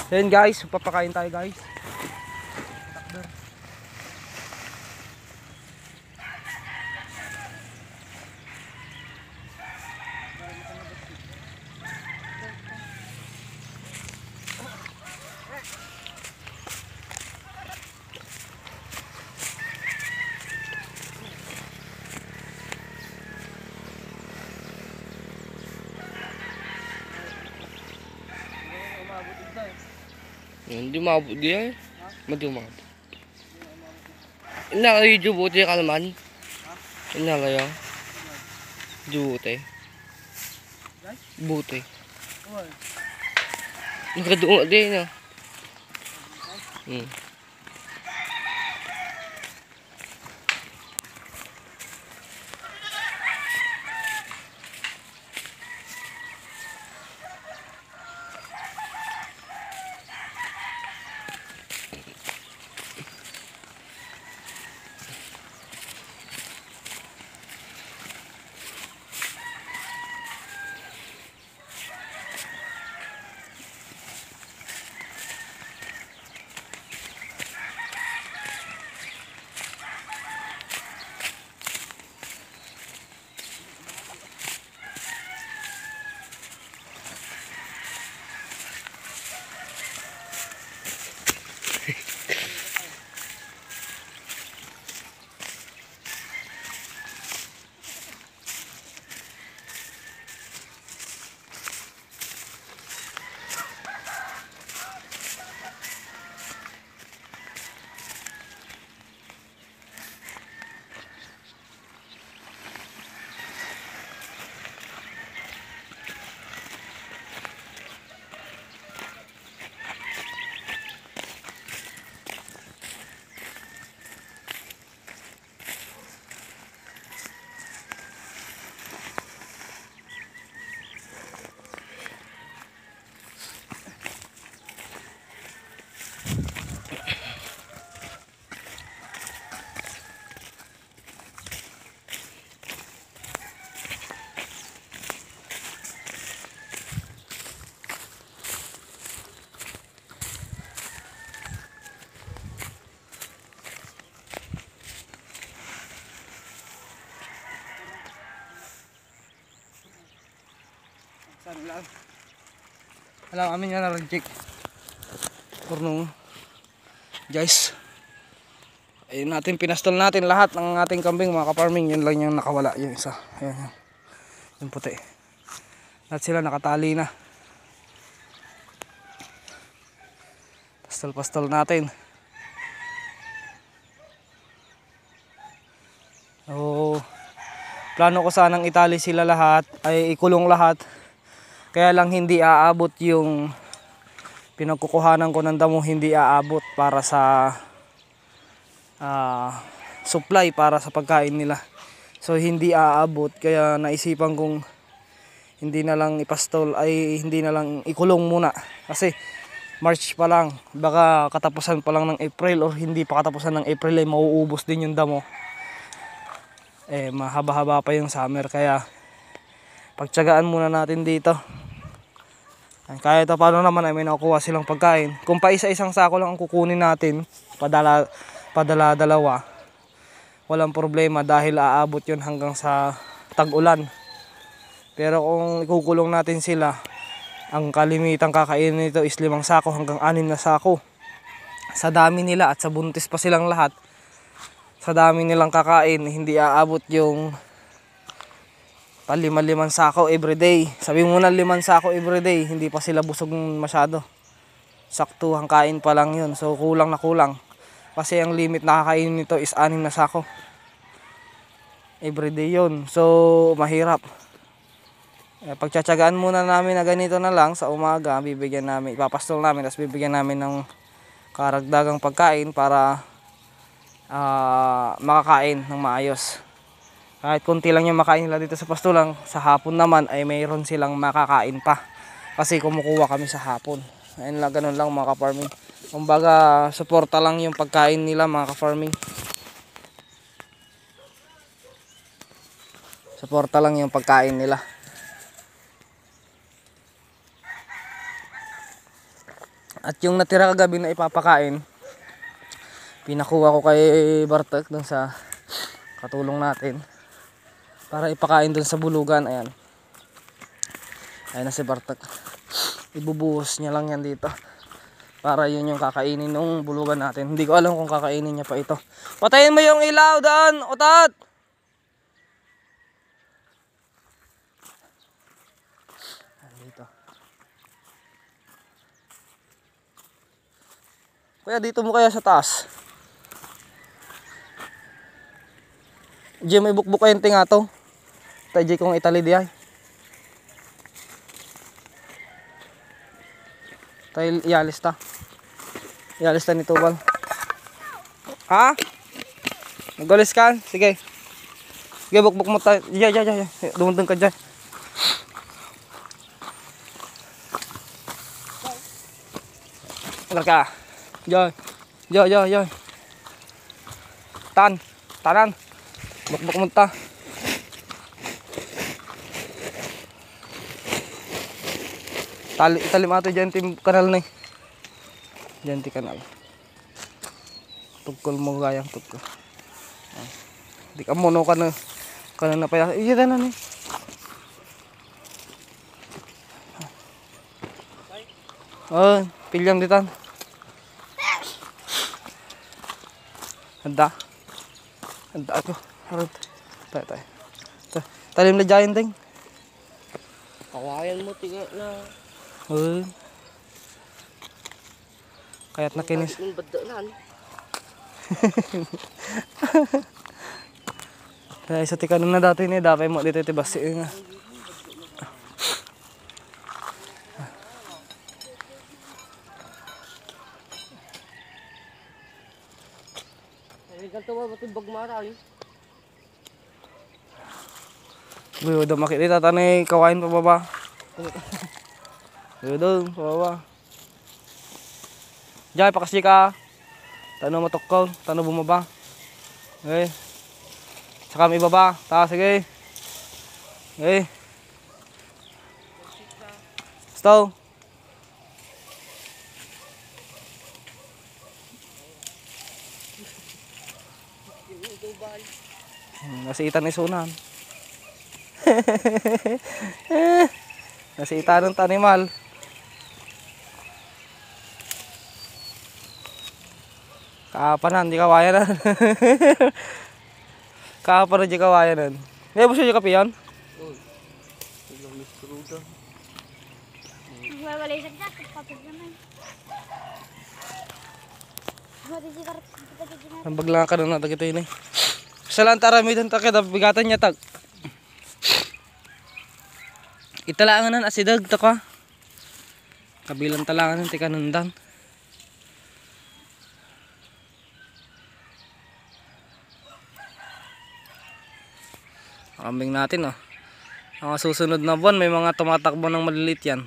Then guys, papakain tayo guys. Hindi mabot diyan. Hindi mabot. Ina kayo jubuti ka naman. Ina kayo. Jubuti. Buti. Nakaduwa din ah. Alam amin nga na-reject porno guys. Ayun natin, pinastol natin lahat ng ating kambing mga ka-farming. Yun lang yung nakawala, yung isa. Ayan, yung puti. Lahat sila nakatali na. Pastol natin. Plano ko sanang itali sila lahat, ay ikulong lahat. Kaya lang hindi aabot yung pinagkukuhanan ko ng damo, hindi aabot para sa supply para sa pagkain nila. So hindi aabot, kaya naisipan kong hindi na lang ipastol, ay hindi na lang ikulong muna. Kasi March pa lang, baka katapusan pa lang ng April or hindi pa katapusan ng April ay mauubos din yung damo. Mahaba-haba pa yung summer, kaya pagtiyagaan muna natin dito. Kahit paano naman ay may nakukuha silang pagkain. Kung pa isa-isang sako lang ang kukunin natin, padala-dalawa, walang problema dahil aabot yun hanggang sa tag-ulan. Pero kung ikukulong natin sila, ang kalimitang kakainin nito is 5 sako hanggang 6 na sako. Sa dami nila at sa buntis pa silang lahat, sa dami nilang kakain, hindi aabot yung 5 sako everyday. Sabi mo na 5 sako everyday, hindi pa sila busog masyado. Sakto ang kain pa lang yun. So kulang na kulang. Kasi ang limit na kakainin nito is 6 na sako everyday yun. So mahirap. Pagtsatsagaan muna namin na ganito na lang sa umaga, bibigyan namin, ipapastol namin, tapos bibigyan namin ng karagdagang pagkain para makakain ng maayos. Kahit konti lang yung makain nila dito sa pastulang, sa hapon naman ay mayroon silang makakain pa. Kasi kumukuha kami sa hapon. Ayun lang, ganun lang mga ka-farming. Kumbaga, suporta lang yung pagkain nila mga ka-farming. Suporta lang yung pagkain nila. At yung natira kagabi na ipapakain, pinakuha ko kay Bartek dun sa katulong natin para ipakain dun sa bulugan. Ayan. Ayan na si Bartek. Ibubuhos niya lang yan dito para yun yung kakainin ng bulugan natin. Hindi ko alam kung kakainin niya pa ito. Patayin mo yung ilaw doon, Otat! Dito. Kaya dito mo kaya sa taas. Diyan may bukbuk kayong tinga to. Tayo kong itali di ay. Tayo ialis ta. Ialis ta ni Tubal. Ha? Nagalis ka? Sige. Sige, bukbuk mo tayo. Diyan. Dumundun ka dyan. Alar ka. Diyan. Tanan. Bukbuk mo ta. Italim ato dyan tim kanal na. Dyan ti kanal. Tugkol mo gayang tugkol. Di ka mono ka na. Kana na pa. Iya na ni. Oh, pilyang ditan. Handa ako. Harap. Tay. Talim na dyan ting. Kawayan mo tiga na. Oh. Kaya't nakinis. Yung badalan. Kaya isa tika na dati ni dapat mo dito tibasi nga. Ay kanto ba batibag maray. Buyo daw makita tanay kawain pa baba. Buyo daw pa baba. Diyan pakasya ka. Tano matokol, tano bumaba. Okay. Saka may baba. Taas, sige. Okay. Stow. Nasiitan ni Sunan. Nasiitan ng tanimal. Kapanan, di kawayanan. Kapanan, di kawayanan. May buso di kapiyan? Ilang mistruda. Wala sa kat, kapag naman. Nambag lang ka na natag ito yun eh. Salang taramidan ta kita, bigatan niya tag. Italangan na asidag ta ka. Kabilang talangan ng tikanundan. Kambing natin oh. Ang susunod na buwan may mga tumatakbo ng maliliit yan.